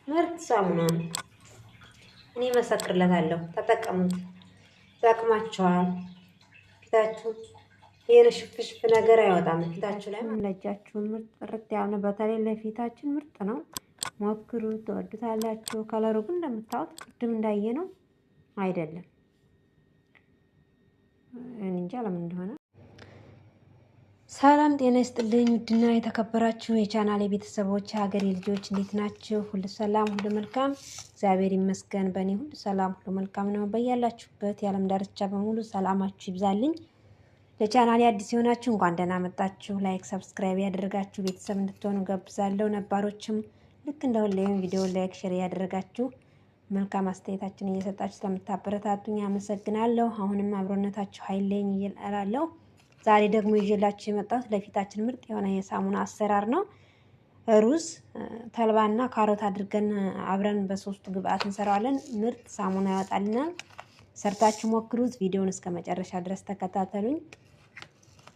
ምርጥ ሳሙና እኔ መሰክርለታለሁ። ተጠቀሙት፣ ይጠቅማችኋል። ፊታችሁ ይሄን ሽፍሽፍ ነገር አይወጣም ፊታችሁ ላይ። ለእጃችሁ ምርጥ ጥርት ያለ በተለይ ለፊታችን ምርጥ ነው። ሞክሩት፣ ትወዱታላችሁ። ከለሩ ግን እንደምታዩት ቅድም እንዳየ ነው አይደለም። እኔ እንጃ ለምን እንደሆነ። ሰላም ጤና ይስጥልኝ። ውድና የተከበራችሁ የቻናሌ ቤተሰቦች፣ ሀገሬ ልጆች እንዴት ናችሁ? ሁሉ ሰላም፣ ሁሉ መልካም፣ እግዚአብሔር ይመስገን። በእኔ ሁሉ ሰላም፣ ሁሉ መልካም ነው። በያላችሁበት የዓለም ዳርቻ በሙሉ ሰላማችሁ ይብዛልኝ። ለቻናሌ አዲስ የሆናችሁ እንኳን ደህና መጣችሁ። ላይክ፣ ሰብስክራይብ ያደረጋችሁ ቤተሰብ እንድትሆኑ ገብዛለሁ። ነባሮችም ልክ እንደ ሁሌም ቪዲዮ ላይክ፣ ሼር ያደረጋችሁ መልካም አስተያየታችሁን እየሰጣችሁ ስለምታበረታቱኝ አመሰግናለሁ። አሁንም አብሮነታችሁ ኃይለኝ እላለሁ። ዛሬ ደግሞ ይዤላችሁ የመጣሁት ለፊታችን ምርጥ የሆነ የሳሙና አሰራር ነው። ሩዝ፣ ተልባና ካሮት አድርገን አብረን በሶስቱ ግብአት እንሰራዋለን። ምርጥ ሳሙና ያወጣልናል። ሰርታችሁ ሞክሩት። ቪዲዮውን እስከ መጨረሻ ድረስ ተከታተሉኝ።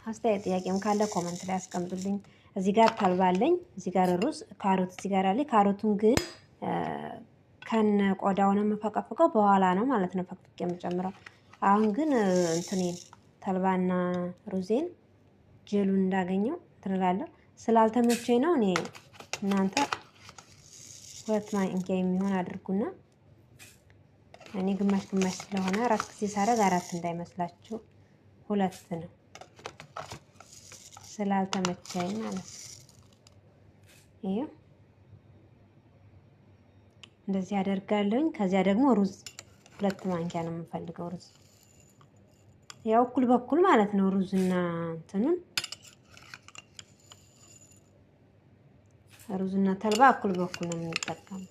አስተያየት ጥያቄም ካለ ኮመንት ላይ አስቀምጡልኝ። እዚህ ጋር ተልባ አለኝ፣ እዚህ ጋር ሩዝ፣ ካሮት እዚህ ጋር አለኝ። ካሮቱን ግን ከነ ቆዳው ነው የምፈቀፍቀው፣ በኋላ ነው ማለት ነው ፈቅፍቄ የምጨምረው። አሁን ግን እንትኔን ተልባና ሩዜን ጀሉን እንዳገኘው ትላለሁ። ስላልተመቸኝ ነው። እኔ እናንተ 2 ማንኪያ የሚሆን አድርጉና እኔ ግማሽ ግማሽ ስለሆነ 4 ጊዜ ሳደርግ 4 እንዳይመስላችሁ 2 ነው ስላልተመቸኝ ማለት ነው። ይሄ እንደዚህ አደርጋለሁኝ። ከዚያ ደግሞ ሩዝ 2 ማንኪያ ነው የምፈልገው። ሩዝ ያው እኩል በኩል ማለት ነው። ሩዝና ሩዝና ተልባ እኩል በኩል ነው የምንጠቀመው።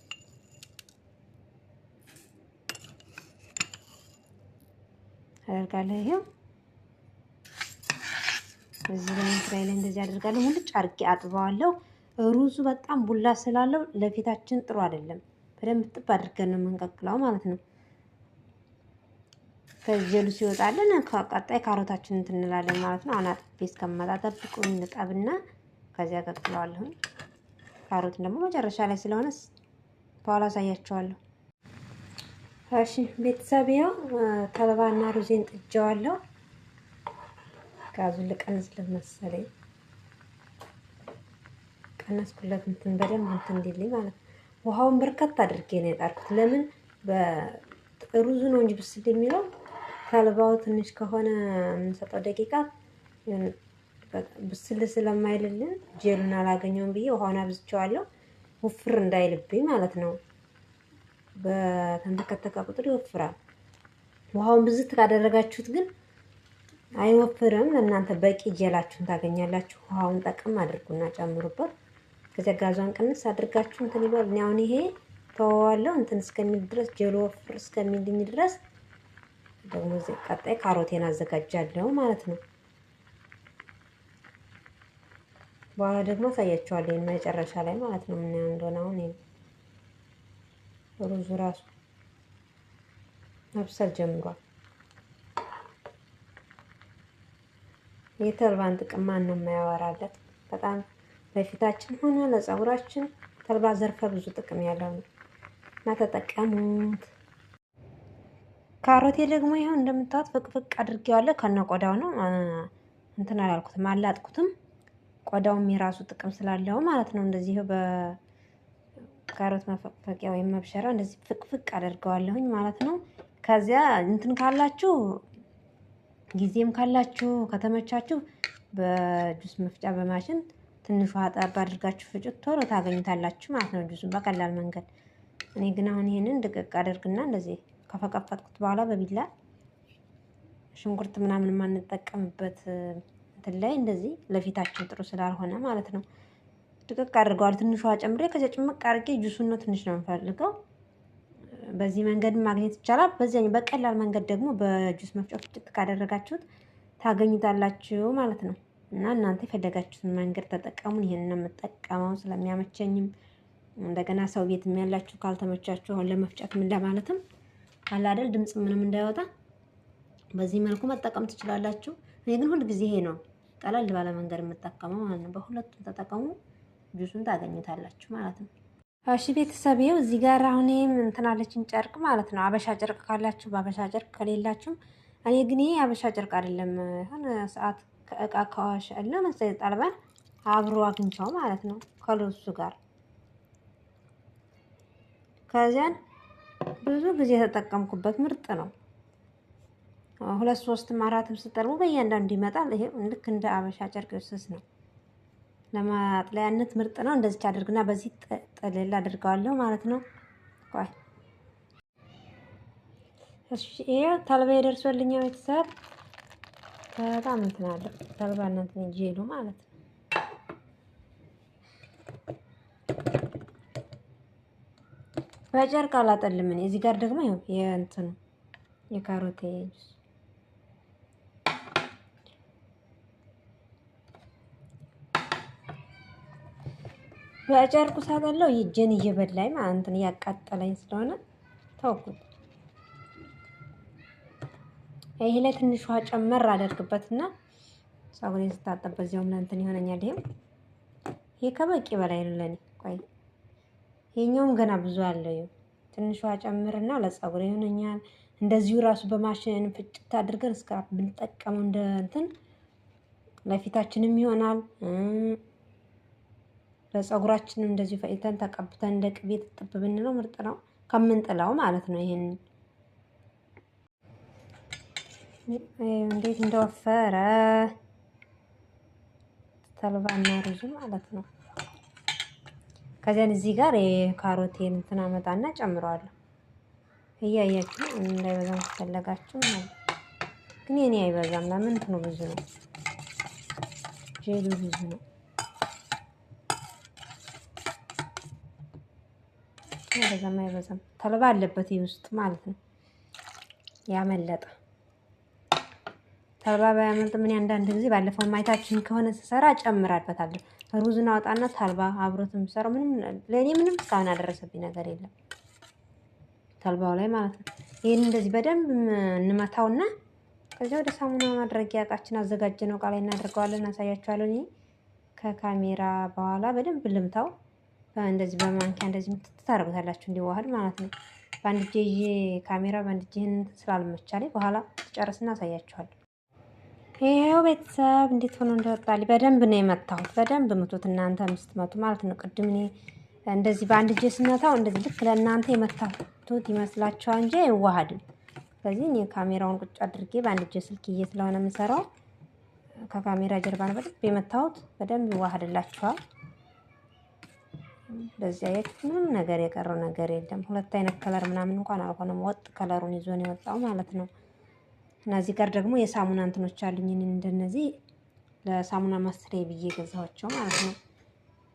አደርጋለሁ። ይሄው እዚህ ላይ እንደዚህ አደርጋለሁ። ሙልጭ አድርጌ አጥበዋለሁ። ሩዙ በጣም ቡላ ስላለው ለፊታችን ጥሩ አይደለም። በደንብ ጥብ አድርገን ነው የምንቀቅለው ማለት ነው። ከጀሉ ሲወጣልን ቀጣይ ካሮታችንን እንላለን ማለት ነው። አሁን አጥቤ እስከመጣ ጠብቁኝ። ልጠብና ከዚያ ቀቅለዋለሁ። ካሮትን ደግሞ መጨረሻ ላይ ስለሆነ በኋላ አሳያቸዋለሁ። እሺ ቤተሰብ፣ ያው ተልባና ሩዜን ጥጄዋለሁ። ጋዙን ልቀንስለት መሰለኝ። ቀነስኩለት በደንብ እንዲልኝ ማለት ነው። ውሃውን በርከት አድርጌ ነው የጣርኩት። ለምን በሩዙ ነው እንጂ ብስል የሚለው ተልባው ትንሽ ከሆነ የምንሰጠው ደቂቃ ብስል ስለማይልልን ጀሉን አላገኘውም ብዬ ውሃውን አብዝቼዋለሁ። ውፍር እንዳይልብኝ ማለት ነው። በተንተከተከ ቁጥር ይወፍራል። ውሃውን ብዝት ካደረጋችሁት ግን አይወፍርም። ለእናንተ በቂ ጀላችሁን ታገኛላችሁ። ውሃውን ጠቅም አድርጉና ጨምሩበት። ከዚያ ጋዟን ቅንስ አድርጋችሁ እንትን ይሏል። እኔ አሁን ይሄ ተወዋለሁ እንትን እስከሚል ድረስ ጀሎ ወፍር እስከሚልኝ ድረስ ደግሞ እዚህ ቀጣይ ካሮቴን አዘጋጃለሁ ማለት ነው። በኋላ ደግሞ አሳያችኋለሁ መጨረሻ ላይ ማለት ነው ምን እንደሆነ። አሁን ሩዙ ራሱ መብሰል ጀምሯል። የተልባን ጥቅም ማን ነው የማያወራለት? በጣም ለፊታችን ሆነ ለፀጉራችን ተልባ ዘርፈ ብዙ ጥቅም ያለው ነው እና ተጠቀሙት። ካሮቴ ደግሞ ይሄው እንደምታዩት ፍቅፍቅ አድርጌዋለሁ። ከነ ቆዳው ነው እንትን አላልኩትም፣ አላጥኩትም። ቆዳውም የራሱ ጥቅም ስላለው ማለት ነው። እንደዚህ በካሮት መፈቅፈቂያ ወይም መብሸራ እንደዚህ ፍቅፍቅ አደርገዋለሁኝ ማለት ነው። ከዚያ እንትን ካላችሁ ጊዜም ካላችሁ ከተመቻችሁ በጁስ መፍጫ በማሽን ትንሽ ውሃ ጠብ አድርጋችሁ ፍጩት፣ ቶሎ ታገኙታላችሁ ማለት ነው ጁሱን በቀላል መንገድ። እኔ ግን አሁን ይሄንን ድቅቅ አደርግና እንደዚህ ከፈቀፈጥኩት በኋላ በቢላ ሽንኩርት ምናምን የማንጠቀምበት እንትን ላይ እንደዚህ ለፊታችን ጥሩ ስላልሆነ ማለት ነው ድቅቅ አድርገዋል። ትንሽ ውሃ ጨምሬ ከዚያ ጭምቅ አድርጌ ጁሱን ነው ትንሽ ነው የምፈልገው። በዚህ መንገድ ማግኘት ይቻላል። በዚያኛው በቀላል መንገድ ደግሞ በጁስ መፍጫ ፍጭት ካደረጋችሁት ታገኙታላችሁ ማለት ነው። እና እናንተ የፈለጋችሁትን መንገድ ተጠቀሙን። ይሄንን ነው የምጠቀመው ስለሚያመቸኝም። እንደገና ሰው ቤት ያላችሁ ካልተመቻችሁ አሁን ለመፍጨት ምን ለማለትም አለ አይደል ድምጽ ምንም እንዳይወጣ በዚህ መልኩ መጠቀም ትችላላችሁ። እኔ ግን ሁሉ ጊዜ ይሄ ነው ቀለል ባለ መንገድ የምጠቀመው ማለት ነው። በሁለቱም ተጠቀሙ፣ ጁሱን ታገኙታላችሁ ማለት ነው። እሺ ቤተሰብ ይኸው እዚህ ጋር አሁን እንትን አለችን ጨርቅ ማለት ነው። አበሻ ጨርቅ ካላችሁ በአበሻ ጨርቅ ከሌላችሁ፣ እኔ ግን ይሄ አበሻ ጨርቅ አይደለም። የሆነ ሰዓት ከእቃ ከዋሽ አለ መሰለኝ ጠልበን አብሮ አግኝቻው ማለት ነው ከልብሱ ጋር። ከዚያን ብዙ ጊዜ የተጠቀምኩበት ምርጥ ነው። 2 3 4 ስጠርቡ በእያንዳንዱ ይመጣል። ይሄ ልክ እንደ አበሻ ጨርቅ ስስ ነው። ለማጥለያነት ምርጥ ነው። እንደዚህ አድርግና በዚህ ጥልል አድርገዋለሁ ማለት ነው። ቆይ እሺ፣ ይሄ ተልባ ደርሶልኛል ቤተሰብ። በጣም እንትን አለ ተልባ እንትን ጄሉ ማለት ነው። በጨርቅ አላጠልም እኔ። እዚህ ጋር ደግሞ ይኸው የእንትኑ የካሮቴ በጨርቁ ሳጠለው እጄን እየበላኝ ማለት እንትን እያቃጠለኝ ስለሆነ ተውኩት። ይሄ ላይ ትንሽ ውሃ ጨመር አደርግበትና ፀጉሬን ስታጠብ በዚያውም ለእንትን ይሆነኛል። ይሄ ከበቂ በላይ ነው ለኔ። ቆይ ይሄኛውም ገና ብዙ አለው። ትንሽ ውሃ ጨምርና ለፀጉሬ ይሆነኛል። እንደዚሁ ራሱ በማሽን ፍጭት አድርገን እስክራፕ ብንጠቀመው እንደ እንትን ለፊታችንም ይሆናል። ለፀጉራችንም እንደዚሁ ፈጭተን ተቀብተን እንደ ቅቤ ጥብ ብንለው ምርጥ ነው ከምንጥላው ማለት ነው። ይሄን እንዴት እንደወፈረ ተልባና ሩዙ ማለት ነው። ከዚያን እዚህ ጋር የካሮቴን እንትን አመጣና ጨምረዋለሁ። እያያችሁ እንዳይበዛም ተፈለጋችሁ ማለት ግን የኔ አይበዛም። ለምን እንትኑ ብዙ ነው፣ ጄሉ ብዙ ነው። አይበዛም ተልባ አለበት ውስጥ ማለት ነው። ያመለጠ ተልባ ባያመልጥ ምን አንዳንድ ጊዜ ባለፈው ማይታችን ከሆነ ስሰራ ጨምራበታለሁ። ሩዝን አውጣና ተልባ አብሮት የምሰራው ለእኔ ምንም እስካሁን ያደረሰብኝ ነገር የለም ተልባው ላይ ማለት ነው። ይሄን እንደዚህ በደንብ እንመታውና ከዚያ ወደ ሳሙና ማድረጊያ እቃችን አዘጋጀነው እቃ ላይ እናደርገዋለን። አሳያችኋለሁ። እኔ ከካሜራ በኋላ በደንብ ልምታው። እንደዚህ በማንኪያ እንደዚህ ታደርጉታላችሁ እንዲዋሃድ ማለት ነው። በአንድ እጄ ይዤ ካሜራ በአንድ እጄ ስላልመቻለኝ በኋላ ጨርስና አሳያችኋለሁ። ይሄው ቤተሰብ እንዴት ሆኖ እንደወጣልኝ በደንብ ነው የመታሁት። በደንብ ምቱት እናንተ ምስትመቱ ማለት ነው። ቅድም እኔ እንደዚህ በአንድ እጄ ስመታው እንደዚህ ልክ ለእናንተ የመታሁት ይመስላችኋል እንጂ አይዋሃድም። ስለዚህ እኔ ካሜራውን ቁጭ አድርጌ በአንድ እጄ ስልክዬ ስለሆነ የምሰራው ከካሜራ ጀርባ ነው በደንብ የመታሁት። በደንብ ይዋሃድላችኋል። በዚህ አይነት ምንም ነገር የቀረው ነገር የለም። ሁለት አይነት ከለር ምናምን እንኳን አልሆነም። ወጥ ከለሩን ይዞ ነው የወጣው ማለት ነው። እና እዚህ ጋር ደግሞ የሳሙና እንትኖች አሉኝ። እንደነዚህ ለሳሙና ማስሪያ ብዬ ገዛኋቸው ማለት ነው።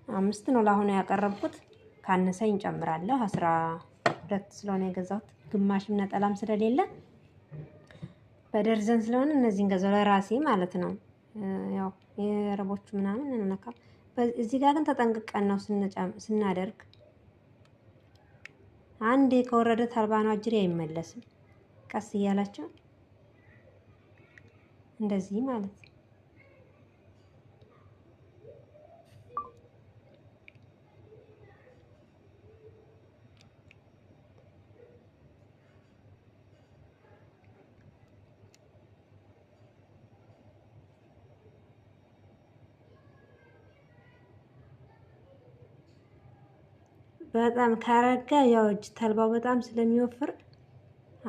5 ነው ለአሁኑ ያቀረብኩት። ካነሰኝ እንጨምራለሁ። 12 ስለሆነ የገዛሁት ግማሽም ነጠላም ስለሌለ በደርዘን ስለሆነ እነዚህን ገዛው ለራሴ ማለት ነው። ያው የረቦቹ ምናምን እንነካ። እዚህ ጋር ግን ተጠንቅቀን ነው ስናደርግ። አንዴ ከወረደ ተልባ ነው አጅሬ አይመለስም። ቀስ እያላችሁ እንደዚህ ማለት ነው። በጣም ካረጋ ያው እጅ ተልባው በጣም ስለሚወፍር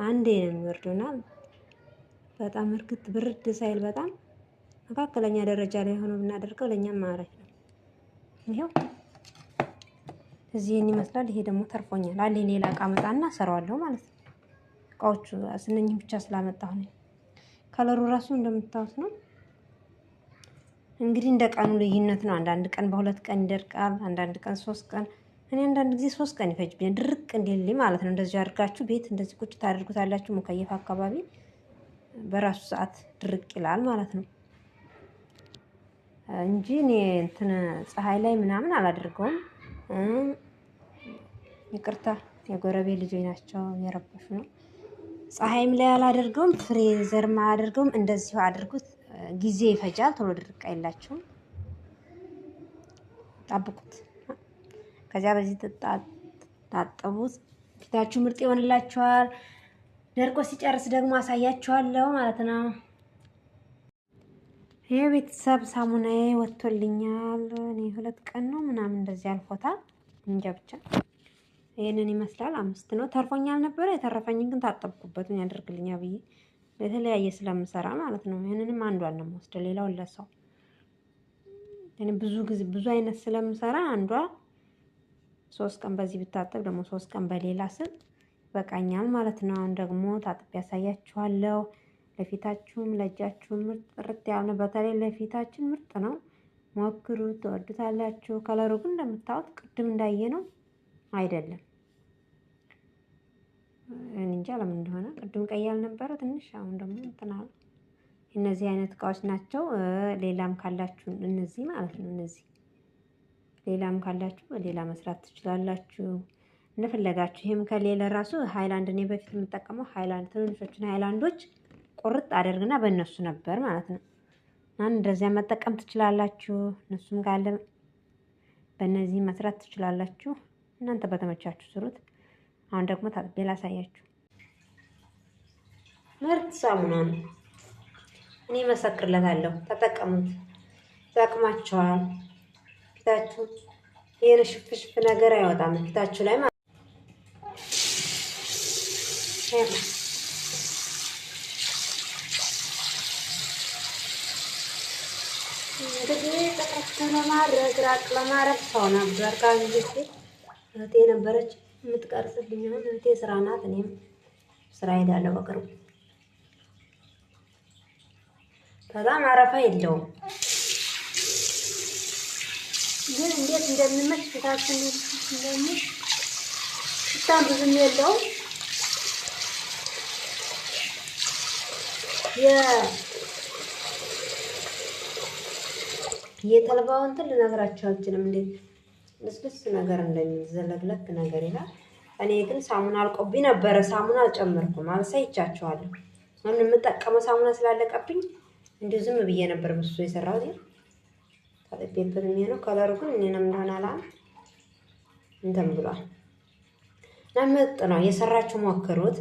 አንዴ ነው የሚወርደውና በጣም እርግጥ ብርድ ሳይል በጣም መካከለኛ ደረጃ ላይ ሆኖ ብናደርገው ለኛም ማረፍ ነው። ይሄው እዚህን ይመስላል። ይሄ ደግሞ ተርፎኛል። አለኝ ሌላ እቃ መጣና ሰራዋለሁ ማለት ነው። እቃዎቹ ስነኝም ብቻ ስላመጣሁ ነው። ከለሩ ራሱ እንደምታዩት ነው። እንግዲህ እንደ ቀኑ ልዩነት ነው። አንዳንድ ቀን በ2 ቀን ይደርቃል፣ አንዳንድ ቀን 3 ቀን። እኔ አንዳንድ ጊዜ 3 ቀን ይፈጅብኛል ድርቅ እንዲልኝ ማለት ነው። እንደዚህ አድርጋችሁ ቤት እንደዚህ ቁጭ ታደርጉታላችሁ። ሙከየፍ አካባቢ በራሱ ሰዓት ድርቅ ይላል ማለት ነው እንጂ እኔ እንትን ፀሐይ ላይ ምናምን አላደርገውም። ይቅርታ የጎረቤት ልጆች ናቸው የረበሹ ነው። ፀሐይም ላይ አላደርገውም፣ ፍሬዘርም አላደርገውም። እንደዚሁ አድርጉት። ጊዜ ይፈጃል፣ ቶሎ ድርቅ አይላችሁም። ጠብቁት። ከዚያ በዚህ ታጠቡት። ፊታችሁ ምርጥ ይሆንላችኋል። ደርቆ ሲጨርስ ደግሞ አሳያችኋለሁ ማለት ነው። ይሄ ቤተሰብ ሳሙናዬ ወጥቶልኛል። እኔ 2 ቀን ነው ምናምን እንደዚህ አልፎታል። እንጃ ብቻ ይሄንን ይመስላል። 5 ነው ተርፎኛል ነበረ። የተረፈኝን ግን ታጠብኩበት ምን ያደርግልኛል ብዬ የተለያየ ስለምሰራ ማለት ነው። ይሄንንም አንዷን ነው የምወስደው፣ ሌላውን ለሰው እኔ ብዙ አይነት ስለምሰራ አንዷ 3 ቀን በዚህ ብታጠብ ደግሞ 3 ቀን በሌላ ስል በቃኛል ማለት ነው። አሁን ደግሞ ታጥቤ ያሳያችኋለሁ። ለፊታችሁም ለእጃችሁም ምርጥ ጥርት ያለ በተለይ ለፊታችን ምርጥ ነው። ሞክሩት፣ ትወዱታላችሁ። ከለሩ ግን እንደምታዩት ቅድም እንዳየ ነው አይደለም። እንጃ ለምን እንደሆነ ቅድም ቀይ ያልነበረ ትንሽ፣ አሁን ደግሞ እንትን አለ። እነዚህ አይነት እቃዎች ናቸው። ሌላም ካላችሁ እነዚህ ማለት ነው እነዚህ ሌላም ካላችሁ በሌላ መስራት ትችላላችሁ እንደፈለጋችሁ። ይሄም ከሌለ ራሱ ሃይላንድ እኔ በፊት የምጠቀመው ሃይላንድ ትንንሾችን ሃይላንዶች ቁርጥ አደርግና በእነሱ ነበር ማለት ነው። እና እንደዚያ መጠቀም ትችላላችሁ። እነሱም ካለ በእነዚህ መስራት ትችላላችሁ። እናንተ በተመቻችሁ ስሩት። አሁን ደግሞ ታጥቤ ላሳያችሁ። ምርጥ ሳሙና ነው። እኔ መሰክርለታለሁ። ተጠቀሙት፣ ይጠቅማችኋል። ፊታችሁ ይሄን ሽፍሽፍ ነገር አይወጣም ፊታችሁ ላይ ማለት ነው። እንግዲህ ጠቅጥቅ ለማድረግ ራቅ ለማድረግ ሰው ነበር ከዚህ በፊት እህቴ ነበረች የምትቀርጽልኝ። አሁን እህቴ ስራ ናት፣ እኔም ስራ ሄዳለሁ በቅርቡ። በጣም አረፋ የለውም ግን እንዴት እንደሚመች ፊታችን እንደሚመች በጣም ብዙም የለውም። የተልባው እንትን ልነግራችሁ አልችልም፣ እንዴት ልስልስ ነገር እንደሚዘለግለክ ነገር ይላል። እኔ ግን ሳሙና አልቆብኝ ነበረ፣ ሳሙና አልጨመርኩም፣ አልሳይቻችኋለሁ። አሁን የምጠቀመው ሳሙና ስላለቀብኝ እንዲሁ ዝም ብዬ ነበር በሱ የሰራሁት። ታጥቤበት ነው። ከለሩ ግን እኔንም እንደሆነ አላም እንትን ብሏል። ምርጥ ነው። የሰራችሁ ሞክሩት።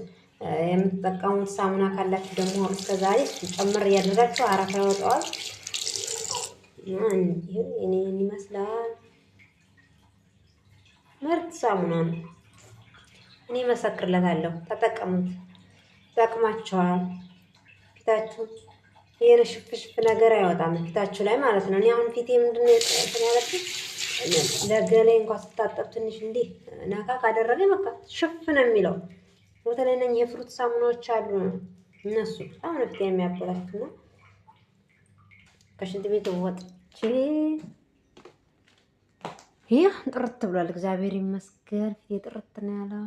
የምትጠቀሙት ሳሙና ካላችሁ ደግሞ እስከዛሬ ጨምር እያደረጋችሁ አረፋ ያወጣዋል። እኔን ይመስላል። ምርጥ ሳሙና ነው። እኔ መሰክርለታለሁ። ተጠቀሙት፣ ይጠቅማችኋል። ፊታችሁ ይሄን ሽፍሽፍ ነገር አይወጣም ፊታችሁ ላይ ማለት ነው። እኔ አሁን ፊቴ ምንድነው ያለብኝ ለገላይ እንኳን ስታጠብ ትንሽ እንዲህ ነካ ካደረገ በቃ ሽፍ ነው የሚለው። በተለይ ነኝ የፍሩት ሳሙናዎች አሉ እነሱ በጣም ነው ፊቴ የሚያበላሹና ከሽንት ቤት ወጥቼ ይሄ ጥርት ብሏል። እግዚአብሔር ይመስገን ፊቴ ጥርት ነው ያለው።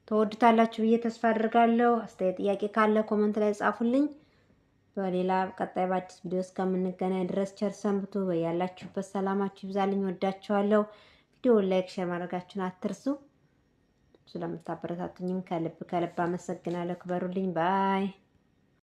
ተወዱታላችሁ ብዬ ተስፋ አድርጋለሁ። አስተያየት ጥያቄ ካለ ኮመንት ላይ ጻፉልኝ። በሌላ ቀጣይ በአዲስ ቪዲዮ እስከምንገናኝ ድረስ ቸር ሰንብቱ። በያላችሁበት ሰላማችሁ ይብዛልኝ። ወዳችኋለሁ። ቪዲዮውን ላይክ፣ ሼር ማድረጋችሁን አትርሱ። ስለምታበረታቱኝም ከልብ አመሰግናለሁ። ክበሩልኝ። ባይ